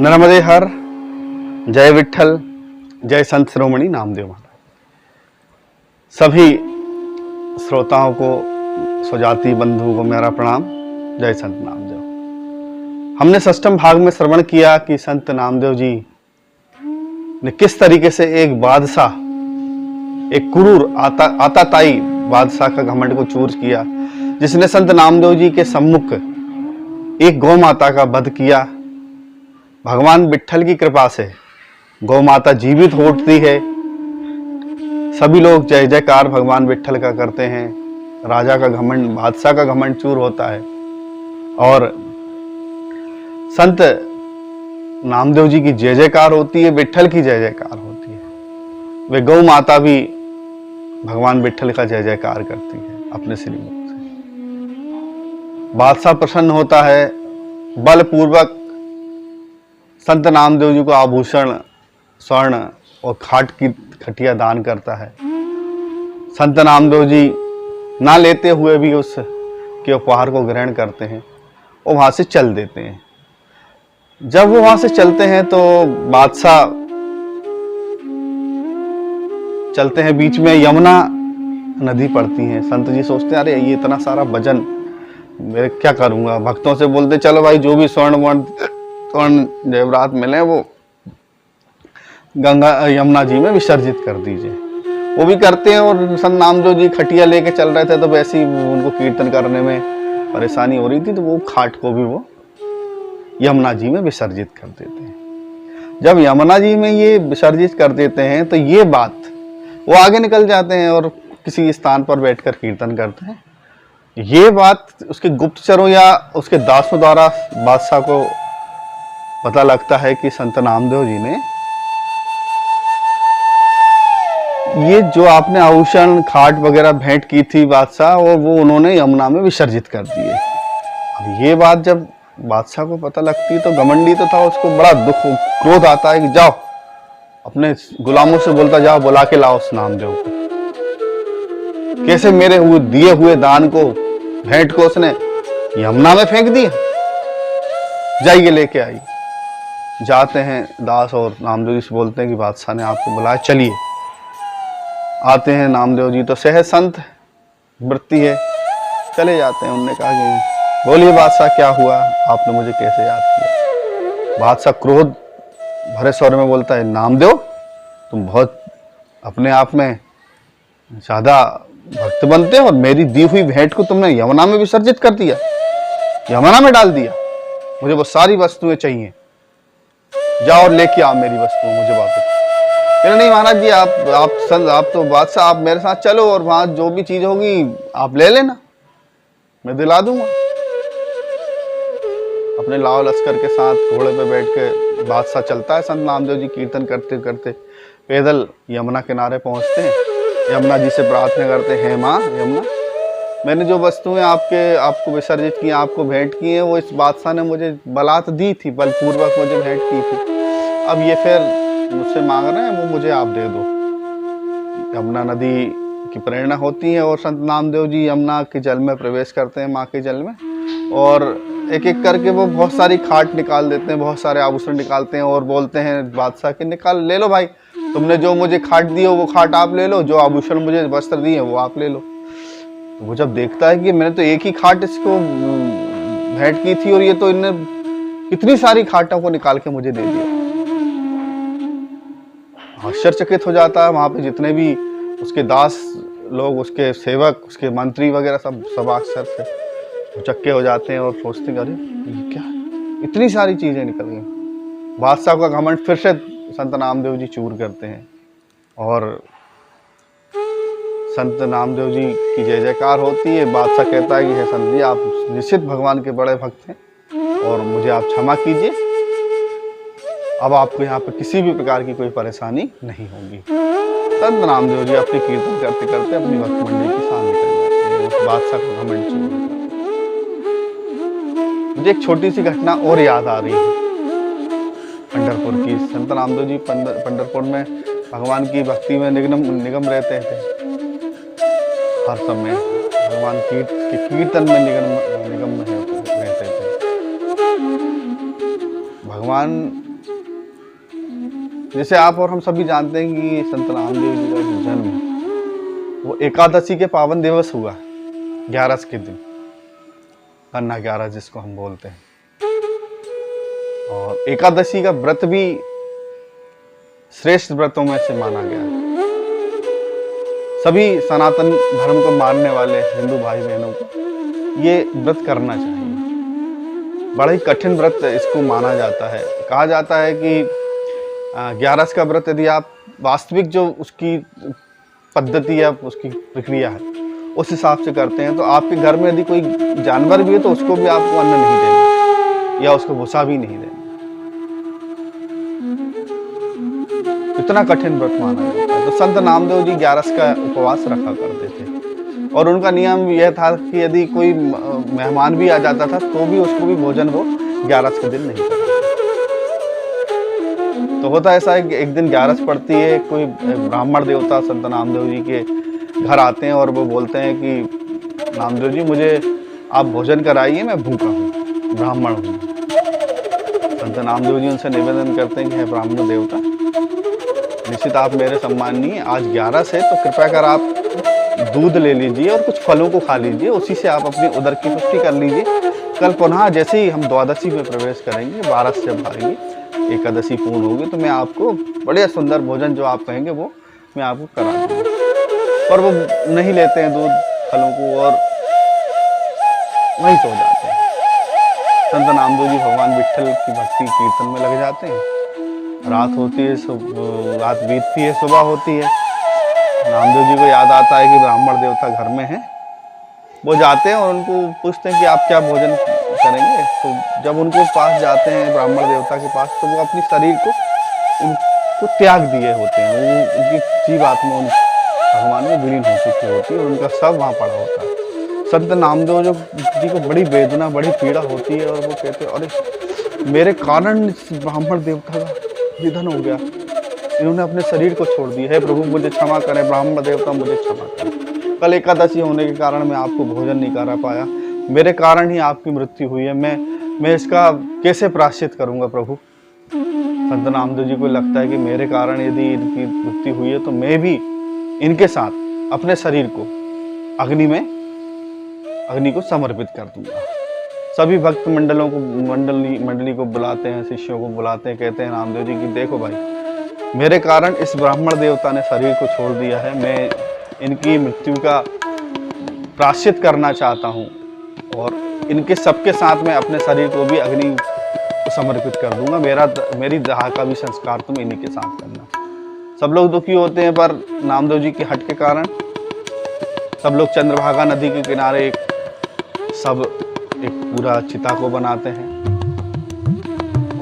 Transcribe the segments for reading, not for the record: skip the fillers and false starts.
नर्मदे हर, जय विठल, जय संत शिरोमणि नामदेव महाराज। सभी श्रोताओं को, स्वजाति बंधुओं को मेरा प्रणाम। जय संत नामदेव। हमने षष्ठम भाग में श्रवण किया कि संत नामदेव जी ने किस तरीके से एक बादशाह, एक क्रूर आताताई बादशाह का घमंड को चूर किया, जिसने संत नामदेव जी के सम्मुख एक गौ माता का वध किया। भगवान विठल की कृपा से गौ माता जीवित हो उठती है। सभी लोग जय जयकार भगवान विठल का करते हैं। राजा का घमंड, बादशाह का घमंड चूर होता है और संत नामदेव जी की जय जयकार होती है, विठल की जय जयकार होती है। वे गौ माता भी भगवान विठल का जय जयकार करती है अपने श्रीमुख से। बादशाह प्रसन्न होता है, बलपूर्वक संत नामदेव जी को आभूषण, स्वर्ण और खाट की खटिया दान करता है। संत नामदेव जी ना लेते हुए भी उस के उपहार को ग्रहण करते हैं और वहां से चल देते हैं। जब वो वहां से चलते हैं तो बादशाह चलते हैं, बीच में यमुना नदी पड़ती है। संत जी सोचते हैं, अरे ये इतना सारा वजन मैं क्या करूंगा। भक्तों से बोलते, चलो भाई जो भी स्वर्ण जेवरात मिले वो गंगा यमुना जी में विसर्जित कर दीजिए। वो भी करते हैं और संत नामदेव जी खटिया लेके चल रहे थे, तो वैसे ही उनको कीर्तन करने में परेशानी हो रही थी, तो वो खाट को भी वो यमुना जी में विसर्जित कर देते हैं। जब यमुना जी में ये विसर्जित कर देते हैं तो ये बात वो आगे निकल जाते हैं और किसी स्थान पर बैठकर कीर्तन करते हैं। ये बात उसके गुप्तचरों या उसके दासों द्वारा बादशाह को पता लगता है कि संत नामदेव जी ने ये जो आपने आभूषण, खाट वगैरह भेंट की थी बादशाह, और वो उन्होंने यमुना में विसर्जित कर दिए। अब ये बात जब बादशाह को पता लगती है तो घमंडी तो था, उसको बड़ा दुख, क्रोध आता है कि जाओ अपने गुलामों से बोलता, जाओ बुला के लाओ उस नामदेव को। कैसे मेरे दिए हुए दान को, भेंट को उसने यमुना में फेंक दिया। जाइए लेके आई। जाते हैं दास और नामदेव जी से बोलते हैं कि बादशाह ने आपको बुलाया, चलिए। आते हैं नामदेव जी तो सहज संत वृत्ति है, चले जाते हैं। उन्होंने कहा कि बोलिए बादशाह क्या हुआ, आपने मुझे कैसे याद किया। बादशाह क्रोध भरे स्वर में बोलता है, नामदेव तुम बहुत अपने आप में ज्यादा भक्त बनते हो और मेरी दी हुई भेंट को तुमने यमुना में विसर्जित कर दिया, यमुना में डाल दिया। मुझे वो सारी वस्तुएं चाहिए, जाओ और लेके आओ मेरी वस्तुएं मुझे वापस। कहने नहीं महाराज जी, आप तो बादशाह, आप मेरे साथ चलो और वहां जो भी चीज होगी आप ले लेना, मैं दिला दूंगा। अपने लाव लश्कर के साथ घोड़े पे बैठ के बादशाह चलता है। संत नामदेव जी कीर्तन करते करते पैदल यमुना किनारे पहुंचते हैं। यमुना जी से प्रार्थना करते हैं, माँ यमुना, मैंने जो वस्तुएं आपको विसर्जित की, आपको भेंट की है, वो इस बादशाह ने मुझे बलात दी थी, बलपूर्वक मुझे भेंट की थी। अब ये फिर मुझसे मांग रहे हैं, वो मुझे आप दे दो। यमुना नदी की प्रेरणा होती है और संत नामदेव जी यमुना के जल में प्रवेश करते हैं, माँ के जल में, और एक एक करके वो बहुत सारी खाट निकाल देते हैं, बहुत सारे आभूषण निकालते हैं और बोलते हैं बादशाह के, निकाल ले लो भाई, तुमने जो मुझे खाट दी हो वो खाट आप ले लो, जो आभूषण मुझे वस्त्र दिए वो आप ले लो। तो वो जब देखता है कि मैंने तो एक ही खाट इसको भेंट की थी और ये तो इनने कितनी सारी खाटों को निकाल के मुझे दे दिया, आश्चर्यचकित हो जाता है। वहां पे जितने भी उसके दास लोग, उसके सेवक, उसके मंत्री वगैरह सब आश्चर्य से चक्के हो जाते हैं और सोचते हैं, अरे ये क्या, इतनी सारी चीजें निकल गई। बादशाह का घमंड फिर से संत नामदेव जी चूर करते हैं और संत नामदेव जी की जय जयकार होती है। बादशाह कहता है कि हे संत जी, आप निश्चित भगवान के बड़े भक्त हैं और मुझे आप क्षमा कीजिए, अब आपको यहाँ पर किसी भी प्रकार की कोई परेशानी नहीं होगी। संत नामदेव जी अपनी कीर्तन करते करते अपनी भक्त मंडली के सामने चले जाते हैं। उस बादशाह को घमंड चूर। मुझे एक छोटी सी घटना और याद आ रही है पंढरपुर की। संत नामदेव जी पंढरपुर में भगवान की भक्ति में निगम रहते थे। हर समय भगवान के कीर्तन में निगम में रहते थे। भगवान जैसे आप और हम सभी जानते हैं कि संत नामदेव जी का जो जन्म वो एकादशी के पावन दिवस हुआ, 11 के दिन, अन्ना 11 जिसको हम बोलते हैं। और एकादशी का व्रत भी श्रेष्ठ व्रतों में से माना गया है। सभी सनातन धर्म को मानने वाले हिंदू भाई बहनों को ये व्रत करना चाहिए। बड़ा ही कठिन व्रत इसको माना जाता है। कहा जाता है कि 11 का व्रत यदि आप वास्तविक जो उसकी पद्धति या उसकी प्रक्रिया है उस हिसाब से करते हैं तो आपके घर में यदि कोई जानवर भी है तो उसको भी आपको अन्न नहीं देना या उसको भूसा भी नहीं देना। इतना कठिन व्रत माना जाता है। तो संत नामदेव जी 11 का उपवास रखा करते थे और उनका नियम यह था कि यदि कोई मेहमान भी आ जाता था तो भी उसको भी भोजन वो 11 के दिन नहीं करते। तो होता ऐसा है कि एक दिन 11 पड़ती है, कोई ब्राह्मण देवता संत नामदेव जी के घर आते हैं और वो बोलते हैं कि नामदेव जी मुझे आप भोजन कराइए, मैं भूखा हूँ, ब्राह्मण हूँ। संत नामदेव जी उनसे निवेदन करते हैं कि हे ब्राह्मण देवता, निश्चित आप मेरे सम्माननीय, आज 11 है तो कृपया कर आप दूध ले लीजिए और कुछ फलों को खा लीजिए, उसी से आप अपनी उदर की पुष्टि कर लीजिए। कल पुनः जैसे ही हम द्वादशी में प्रवेश करेंगे, 12 से जब आएंगे, एकादशी पूर्ण होगी, तो मैं आपको बढ़िया सुंदर भोजन जो आप कहेंगे वो मैं आपको करा दूँगा। पर वो नहीं लेते हैं दूध फलों को और वहीं सो जाते हैं। संत नामदेव जी भगवान विट्ठल की भक्ति कीर्तन में लग जाते हैं। रात होती है, रात बीतती है, सुबह होती है। नामदेव जी को याद आता है कि ब्राह्मण देवता घर में है। वो जाते हैं और उनको पूछते हैं कि आप क्या भोजन करेंगे। तो जब उनको पास जाते हैं ब्राह्मण देवता के पास, तो वो अपनी शरीर को उनको त्याग दिए होते हैं। वो उनकी जीवात्मा उन भगवान में विलीन हो चुकी होती है और उनका सब वहाँ पड़ा होता है। संत नामदेव जी को बड़ी वेदना, बड़ी पीड़ा होती है और वो कहते हैं, अरे मेरे कारण इस ब्राह्मण देवता का निधन हो गया, इन्होंने अपने शरीर को छोड़ दिया है। प्रभु मुझे क्षमा करें, ब्राह्मण देवता मुझे क्षमा करें। कल एकादशी होने के कारण मैं आपको भोजन नहीं करा पाया, मेरे कारण ही आपकी मृत्यु हुई है। मैं इसका कैसे प्रायश्चित करूंगा प्रभु। संत नामदेव जी को लगता है कि मेरे कारण यदि इनकी मृत्यु हुई है तो मैं भी इनके साथ अपने शरीर को अग्नि को समर्पित कर दूंगा। सभी भक्त मंडली को बुलाते हैं, शिष्यों को बुलाते हैं, कहते हैं नामदेव जी कि देखो भाई, मेरे कारण इस ब्राह्मण देवता ने शरीर को छोड़ दिया है, मैं इनकी मृत्यु का प्रायश्चित करना चाहता हूँ और इनके सबके साथ में अपने शरीर को भी अग्नि को समर्पित कर दूंगा। मेरी दाह का भी संस्कार तुम इन्हीं के साथ करना। सब लोग दुखी होते हैं, पर नामदेव जी के हट के कारण सब लोग चंद्रभागा नदी के किनारे एक पूरा चिता को बनाते हैं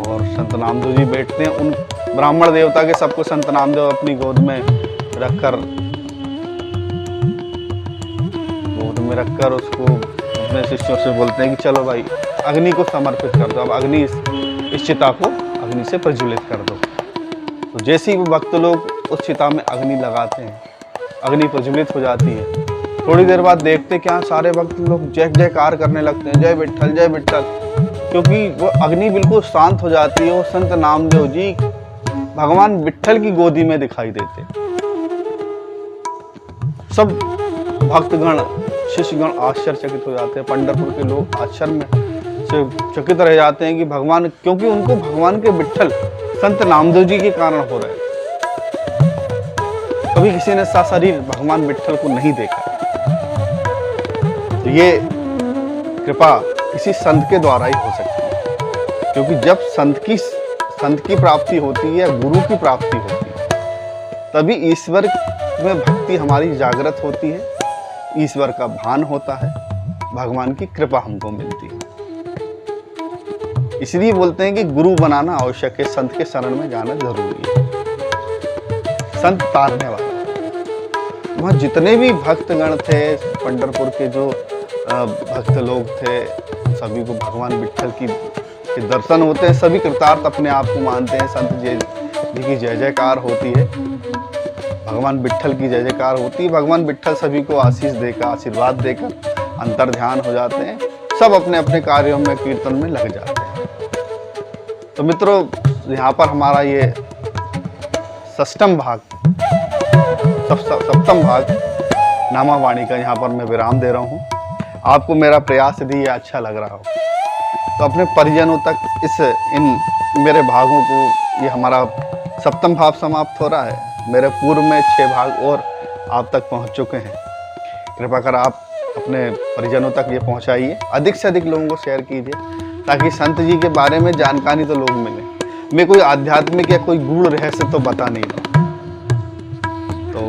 और संत नामदेव जी बैठते हैं। उन ब्राह्मण देवता के सबको संत नामदेव अपनी गोद में रखकर उसको अपने शिष्यों से बोलते हैं कि चलो भाई अग्नि को समर्पित कर दो, अब अग्नि इस चिता को अग्नि से प्रज्वलित कर दो। तो जैसे ही वो भक्त लोग उस चिता में अग्नि लगाते हैं, अग्नि प्रज्वलित हो जाती है। थोड़ी देर बाद देखते क्या सारे भक्त लोग जय जयकार करने लगते हैं, जय विट्ठल जय विट्ठल, क्योंकि वो अग्नि बिल्कुल शांत हो जाती है। वो संत नामदेव जी भगवान विट्ठल की गोदी में दिखाई देते। सब भक्तगण शिष्यगण आश्चर्यचकित हो जाते हैं। पंढरपुर के लोग आश्चर्य में से चकित रह जाते हैं कि भगवान, क्योंकि उनको भगवान के विट्ठल संत नामदेव जी के कारण हो रहे हैं। कभी किसी ने सशरीर भगवान विट्ठल को नहीं देखा। तो ये कृपा किसी संत के द्वारा ही हो सकती है, क्योंकि जब संत की प्राप्ति होती है, गुरु की प्राप्ति होती है, तभी ईश्वर में भक्ति हमारी जागृत होती है, ईश्वर का भान होता है, भगवान की कृपा हमको मिलती है। इसलिए बोलते हैं कि गुरु बनाना आवश्यक है, संत के शरण में जाना जरूरी है। संत तारने वाला, वहाँ जितने भी भक्तगण थे, पंढरपुर के जो भक्त लोग थे, सभी को भगवान विट्ठल के दर्शन होते हैं। सभी कृतार्थ अपने आप को मानते हैं। संत जी की जय जयकार होती है, भगवान विट्ठल की जय जयकार होती है। भगवान विट्ठल सभी को आशीष देकर, आशीर्वाद देकर अंतर ध्यान हो जाते हैं। सब अपने अपने कार्यों में, कीर्तन में लग जाते हैं। तो मित्रों, यहाँ पर हमारा ये षष्ठम भाग सप्तम भाग नामावाणी का यहाँ पर मैं विराम दे रहा हूँ। आपको मेरा प्रयास यदि ये अच्छा लग रहा हो तो अपने परिजनों तक इन मेरे भागों को, ये हमारा सप्तम भाग समाप्त हो रहा है, मेरे पूर्व में 6 भाग और आप तक पहुँच चुके हैं। कृपा कर आप अपने परिजनों तक ये पहुँचाइए, अधिक से अधिक लोगों को शेयर कीजिए ताकि संत जी के बारे में जानकारी तो लोग मिले। मैं कोई आध्यात्मिक या कोई गूढ़ रहस्य तो बता नहीं रहा, तो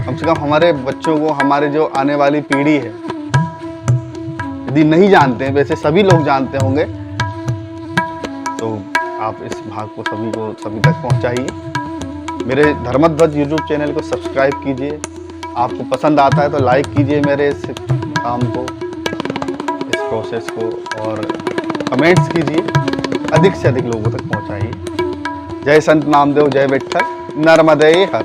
कम से कम हमारे बच्चों को, हमारे जो आने वाली पीढ़ी है, यदि नहीं जानते हैं, वैसे सभी लोग जानते होंगे, तो आप इस भाग को सभी तक पहुंचाइए। मेरे धर्मध्वज यूट्यूब चैनल को सब्सक्राइब कीजिए। आपको पसंद आता है तो लाइक कीजिए मेरे इस काम को, इस प्रोसेस को, और कमेंट्स कीजिए, अधिक से अधिक लोगों तक पहुंचाइए। जय संत नामदेव, जय विठ्ठल, नर्मदे हर।